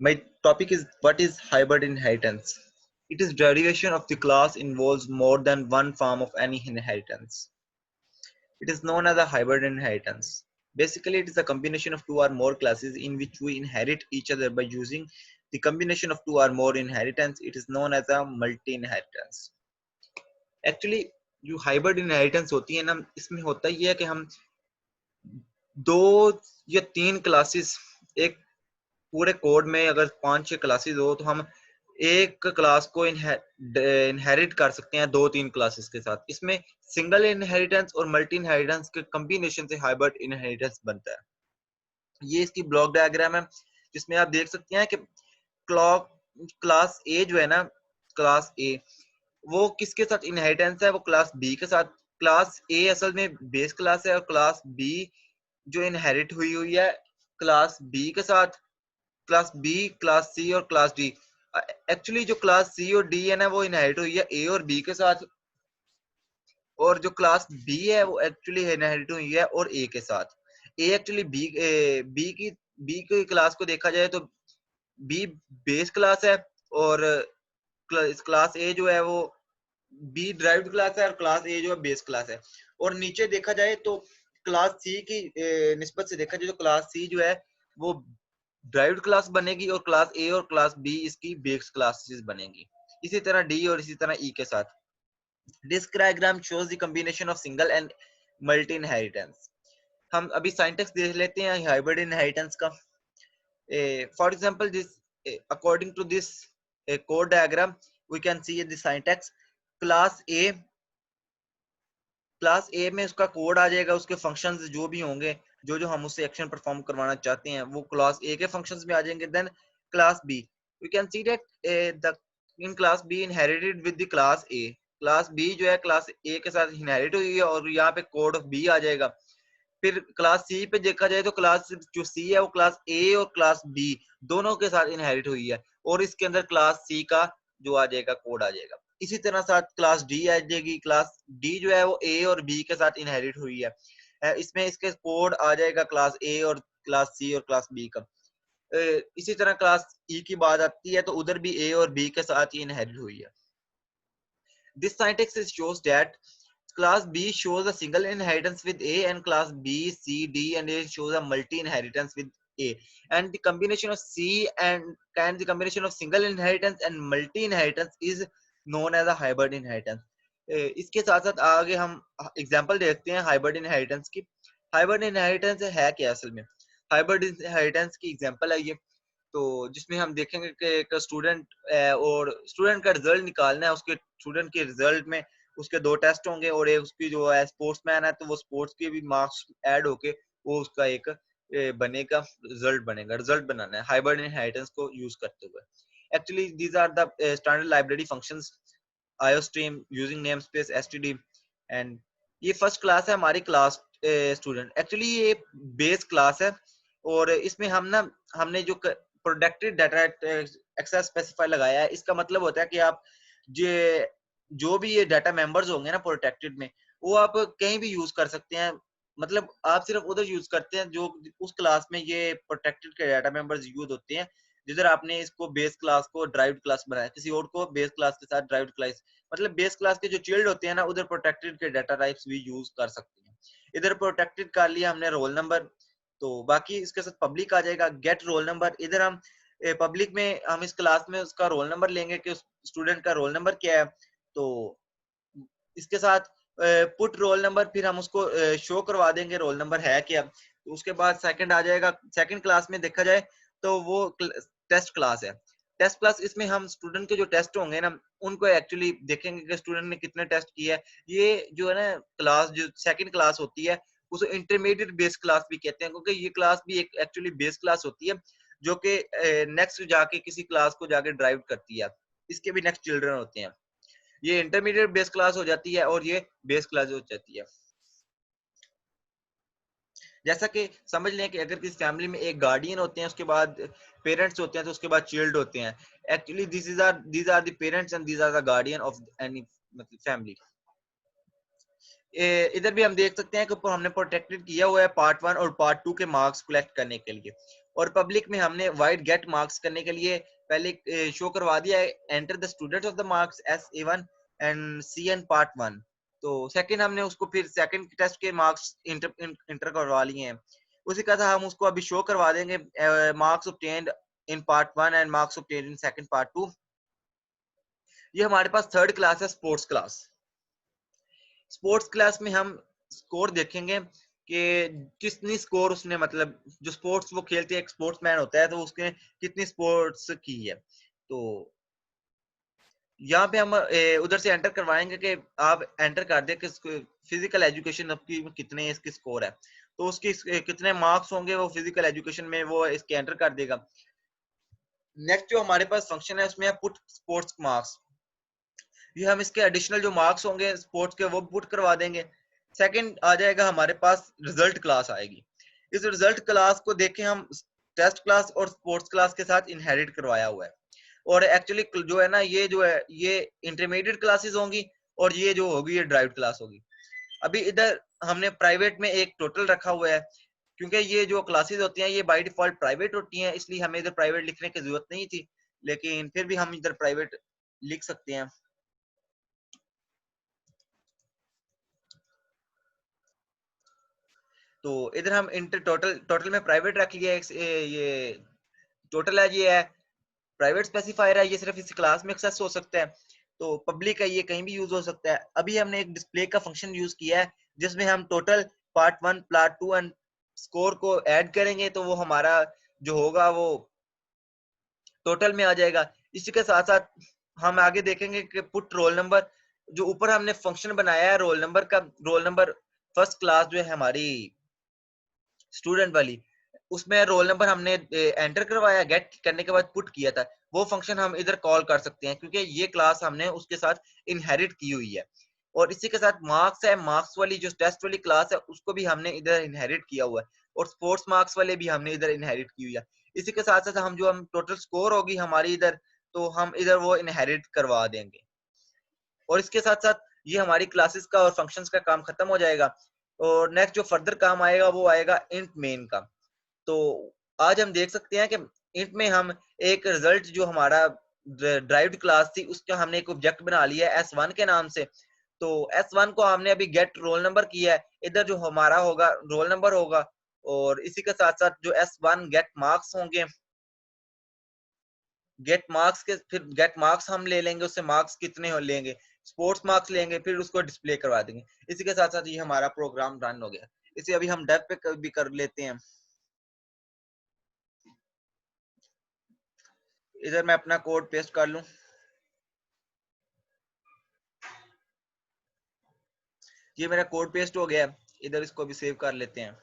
My topic is what is hybrid inheritance. It is derivation of the class involves more than one form of any inheritance. It is known as a hybrid inheritance. Basically, it is a combination of two or more classes in which we inherit each other by using the combination of two or more inheritance. It is known as a multi-inheritance. Actually, जो hybrid inheritance होती है ना, इसमें होता ये है कि हम दो या तीन क्लासेस एक पूरे कोड में अगर 5-6 क्लासेस हो तो हम एक क्लास को इनहेरिट कर सकते हैं दो तीन क्लासेस के साथ। इसमें सिंगल इनहेरिटेंस और मल्टी इनहेरिटेंस के कॉम्बिनेशन से हाइब्रिड इनहेरिटेंस बनता है। ये इसकी ब्लॉक डायग्राम है जिसमें आप देख सकते हैं कि क्लॉक क्लास ए जो है ना, क्लास ए वो किसके साथ इनहेरिटेंस है, वो क्लास बी के साथ। क्लास ए असल में बेस क्लास है और क्लास बी जो इनहेरिट हुई हुई है क्लास बी के साथ। क्लास बी, क्लास सी और क्लास डी। एक्चुअली जो क्लास सी और डी है ना वो इनहेरिट हुई है ए और बी के साथ, और जो क्लास बी है वो एक्चुअली इनहेरिट हुई है और ए के साथ। ए एक्चुअली बी की क्लास को देखा जाए तो बी बेस क्लास है, और क्लास ए जो है वो बी ड्राइव्ड क्लास है और क्लास ए जो है बेस क्लास है। और नीचे देखा जाए तो क्लास सी की निस्बत से देखा जाए तो क्लास सी जो है वो ड्राइव्ड क्लास बनेगी और क्लास ए और क्लास बी इसकी बेस क्लासेस बनेगी। इसी तरह डी और इसी तरह ई के साथ। This diagram shows the combination of single and multi inheritance. हम अभी सिंटैक्स देख लेते हैं हाइब्रिड इनहेरिटेंस का। For example this according to this code diagram we can see the syntax class a। Class ए में उसका कोड आ जाएगा, उसके फंक्शंस जो भी होंगे, जो जो हम उससे एक्शन परफॉर्म करवाना चाहते हैं वो क्लास ए के फंक्शंस में आ जाएंगे। Then class B, we can see that the in class B inherited with the class A. Class B जो है क्लास ए के साथ इनहेरिट हुई है और यहाँ पे कोड ऑफ बी आ जाएगा। फिर क्लास सी पे देखा जाए तो क्लास जो सी है वो क्लास ए और क्लास बी दोनों के साथ इनहेरिट हुई है, और इसके अंदर क्लास सी का जो आ जाएगा कोड आ जाएगा। इसी तरह साथ क्लास डी आ जाएगी। क्लास डी जो है वो ए और बी के साथ इनहेरिट हुई है, इसमें इसके कोड आ जाएगा क्लास ए और क्लास सी और क्लास बी का। इसी तरह क्लास ई की बात आती है तो उधर भी ए और बी के साथ ही इनहेरिट हुई है। This syntax shows that class B shows a single inheritance with A, and class B, C, D, and A shows a multi inheritance with A. And the combination of C and the combination of single inheritance and multi inheritance is known as a hybrid inheritance. इसके साथ साथ आगे हम example देखते हैं hybrid inheritance की। Hybrid inheritance है क्या असल में? हाइब्रिड इनहेरिटेंस की एग्जांपल है ये, तो जिसमें हम देखेंगे कि एक स्टूडेंट और स्टूडेंट का रिजल्ट निकालना है। उसके स्टूडेंट के रिजल्ट में उसके दो टेस्ट होंगे और एक उसकी जो है स्पोर्ट्समैन है तो वो स्पोर्ट्स के भी मार्क्स ऐड होके वो उसका एक बनेगा, रिजल्ट बनेगा। रिजल्ट बनाना है हाइब्रिड इनहेरिटेंस को यूज करते हुए। Actually these are the standard library functions IOStream using namespace std। And ये फर्स्ट क्लास है हमारी क्लास स्टूडेंट। एक्चुअली ये बेस क्लास है और इसमें हमने जो प्रोटेक्टेड डाटा एक्सेस स्पेसिफाई लगाया है, इसका मतलब होता है कि आप ये जो भी ये डाटा मेंबर्स होंगे ना प्रोटेक्टेड में, वो आप कहीं भी यूज कर सकते हैं। मतलब आप सिर्फ उधर यूज करते हैं जो उस क्लास में ये प्रोटेक्टेड के डाटा मेंबर्स यूज होते हैं, जिधर आपने इसको बेस क्लास को ड्राइव्ड क्लास बनाया, किसी और को बेस क्लास के साथ ड्राइव्ड क्लास। मतलब बेस क्लास के जो चाइल्ड होते हैं ना उधर प्रोटेक्टेड के डाटा टाइप्स भी यूज कर सकते हैं। इधर प्रोटेक्टेड कर लिया हमने रोल नंबर, तो बाकी इसके साथ पब्लिक आ जाएगा गेट रोल नंबर। इधर हम पब्लिक में हम इस क्लास में उसका रोल नंबर लेंगे कि उस स्टूडेंट का रोल नंबर क्या है, तो इसके साथ पुट रोल नंबर फिर हम उसको शो करवा देंगे रोल नंबर है क्या। तो उसके बाद सेकंड आ जाएगा। सेकंड क्लास में देखा जाए तो वो टेस्ट क्लास है। टेस्ट क्लास इसमें हम स्टूडेंट के जो टेस्ट होंगे ना उनको एक्चुअली देखेंगे कि स्टूडेंट ने कितने टेस्ट किए हैं। ये जो है ना क्लास जो सेकंड क्लास होती है उसे इंटरमीडिएट बेस क्लास भी कहते हैं, क्योंकि ये क्लास भी एक एक्चुअली बेस क्लास होती है जो कि नेक्स्ट जाके किसी क्लास को जाके ड्राइव करती है। इसके भी नेक्स्ट चिल्ड्रन होते हैं। ये इंटरमीडिएट बेस क्लास हो जाती है और ये बेस क्लास हो जाती है। जैसा कि समझ लें कि अगर किसी फैमिली में एक गार्डियन होते हैं, उसके बाद पेरेंट्स होते हैं, तो उसके बाद चिल्ड होते हैं। Actually these are the parents and these are the guardian of any मतलब फैमिली। इधर भी हम देख सकते हैं कि हमने प्रोटेक्टेड किया हुआ है पार्ट 1 और पार्ट 2 के मार्क्स कलेक्ट करने के लिए, और पब्लिक में हमने वाइड गेट मार्क्स करने के लिए पहले शो करवा दिया है enter the student of the marks SA1 and CN part 1। तो सेकंड हमने उसको फिर सेकंड टेस्ट के मार्क्स इंटर करवा लिए हैं, उसी का था हम उसको अभी शो करवा देंगे marks obtained in part 1 and marks obtained in second part 2। ये हमारे पास थर्ड क्लास है स्पोर्ट्स क्लास। स्पोर्ट्स क्लास में हम स्कोर देखेंगे कि कितनी स्कोर उसने, मतलब जो स्पोर्ट्स वो खेलते हैं, एक स्पोर्ट्समैन होता है तो उसके कितनी स्पोर्ट्स की है। तो यहाँ पे हम उधर से एंटर करवाएंगे कि आप एंटर कर दे कि फिजिकल एजुकेशन आपकी कितने इसकी स्कोर है, तो उसकी कितने मार्क्स होंगे वो फिजिकल एजुकेशन में वो इसके एंटर कर देगा। नेक्स्ट जो हमारे पास फंक्शन है उसमें है पुट स्पोर्ट्स मार्क्स। ये हम इसके एडिशनल जो मार्क्स होंगे स्पोर्ट्स के वो पुट करवा देंगे। सेकंड आ जाएगा हमारे पास रिजल्ट क्लास आएगी। इस रिजल्ट क्लास को देखें हम टेस्ट क्लास और स्पोर्ट्स क्लास के साथ इनहेरिट करवाया हुआ है, और एक्चुअली जो है ना ये जो है ये इंटरमीडिएट क्लासेस होंगी और ये जो होगी ये ड्राइव क्लास होगी। अभी इधर हमने प्राइवेट में एक टोटल रखा हुआ है, क्योंकि ये जो क्लासेस होती हैं ये बाय डिफॉल्ट प्राइवेट होती हैं, इसलिए हमें इधर प्राइवेट लिखने की जरूरत नहीं थी, लेकिन फिर भी हम इधर प्राइवेट लिख सकते हैं। तो इधर हम इंटर टोटल टोटल में प्राइवेट रख लिया है, ये टोटल है, ये है प्राइवेट स्पेसिफायर है, ये सिर्फ इस क्लास में एक्सेस हो सकता है। तो पब्लिक है, ये कहीं भी यूज हो सकता है। अभी हमने एक डिस्प्ले का फंक्शन यूज किया है जिसमें हम total part 1 part 2 and score को ऐड करेंगे तो वो हमारा जो होगा वो टोटल में आ जाएगा। इसी के साथ साथ हम आगे देखेंगे कि पुट रोल नंबर, जो ऊपर हमने फंक्शन बनाया है रोल नंबर का, रोल नंबर फर्स्ट क्लास जो है हमारी स्टूडेंट वाली, उसमें रोल नंबर हमने एंटर करवाया, गेट करने के बाद पुट किया था, वो फंक्शन हम इधर कॉल कर सकते हैं क्योंकि ये क्लास हमने उसके साथ इनहेरिट की हुई है। और इसी के साथ मार्क्स है, मार्क्स वाली जो टेस्ट वाली क्लास है उसको भी हमने इधर इनहेरिट किया हुआ है, और स्पोर्ट्स मार्क्स वाले भी हमने इधर इनहेरिट की हुई है। इसी के साथ साथ हम टोटल स्कोर होगी हमारी इधर, तो हम इधर वो इनहेरिट करवा देंगे। और इसके साथ साथ ये हमारी क्लासेस का और फंक्शंस का काम खत्म हो जाएगा। और नेक्स्ट जो फर्दर काम आएगा वो आएगा इंट मेन का। तो आज हम देख सकते हैं कि इंट में हम एक रिजल्ट जो हमारा ड्राइव्ड क्लास थी उसका हमने एक ऑब्जेक्ट बना लिया है S1 के नाम से। तो S1 को हमने अभी गेट रोल नंबर किया है, इधर जो हमारा होगा रोल नंबर होगा, और इसी के साथ साथ जो S1 गेट मार्क्स होंगे, गेट मार्क्स के फिर गेट मार्क्स हम ले लेंगे, उससे मार्क्स कितने हो लेंगे, स्पोर्ट्स मार्क्स लेंगे, फिर उसको डिस्प्ले करवा देंगे। इसी के साथ साथ ये हमारा प्रोग्राम रन हो गया। इसे अभी हम डेव पे भी कर लेते हैं। इधर मैं अपना कोड पेस्ट कर लूं। ये मेरा कोड पेस्ट हो गया है, इधर इसको भी सेव कर लेते हैं।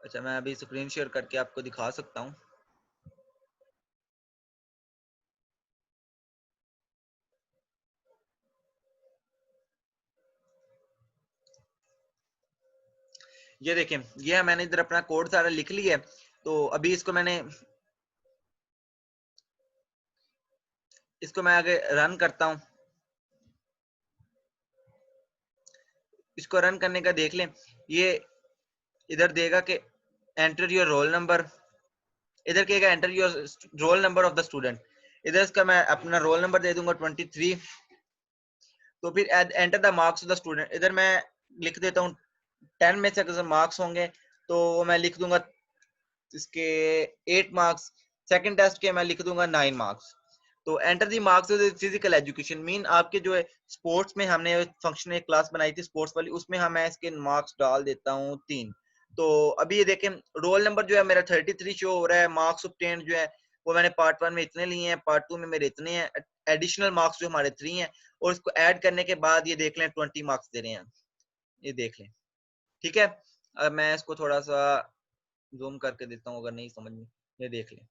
अच्छा, मैं अभी स्क्रीन शेयर करके आपको दिखा सकता हूँ। ये देखें, ये मैंने इधर अपना कोड सारा लिख लिया है। तो अभी इसको मैं आगे रन करता हूँ। इसको रन करने का देख लें, ये इधर देगा कि एंटर योर रोल नंबर, इधर कहेगा enter your roll number of the student. इधर इसका मैं अपना रोल नंबर दे दूंगा 23। तो फिर enter the marks of the student, इधर मैं लिख देता हूँ 10 में से अगर मार्क्स होंगे तो मैं लिख दूंगा इसके 8 मार्क्स, सेकंड टेस्ट के मैं लिख दूंगा 9 मार्क्स। तो enter the marks of physical education mean आपके जो है स्पोर्ट्स में हमने फंक्शन एक क्लास बनाई थी स्पोर्ट्स वाली, उसमें हम इसके मार्क्स डाल देता हूँ 3। तो अभी ये देखें रोल नंबर जो है मेरा 33 शो हो रहा है, मार्क्स ऑब्टेन्ड जो है वो मैंने पार्ट 1 में इतने लिए हैं, पार्ट 2 में मेरे इतने हैं, एडिशनल मार्क्स जो हमारे 3 हैं, और इसको ऐड करने के बाद ये देख लें 20 मार्क्स दे रहे हैं, ये देख लें। ठीक है, अब मैं इसको थोड़ा सा जूम करके देता हूँ अगर नहीं समझ में, ये देख लें।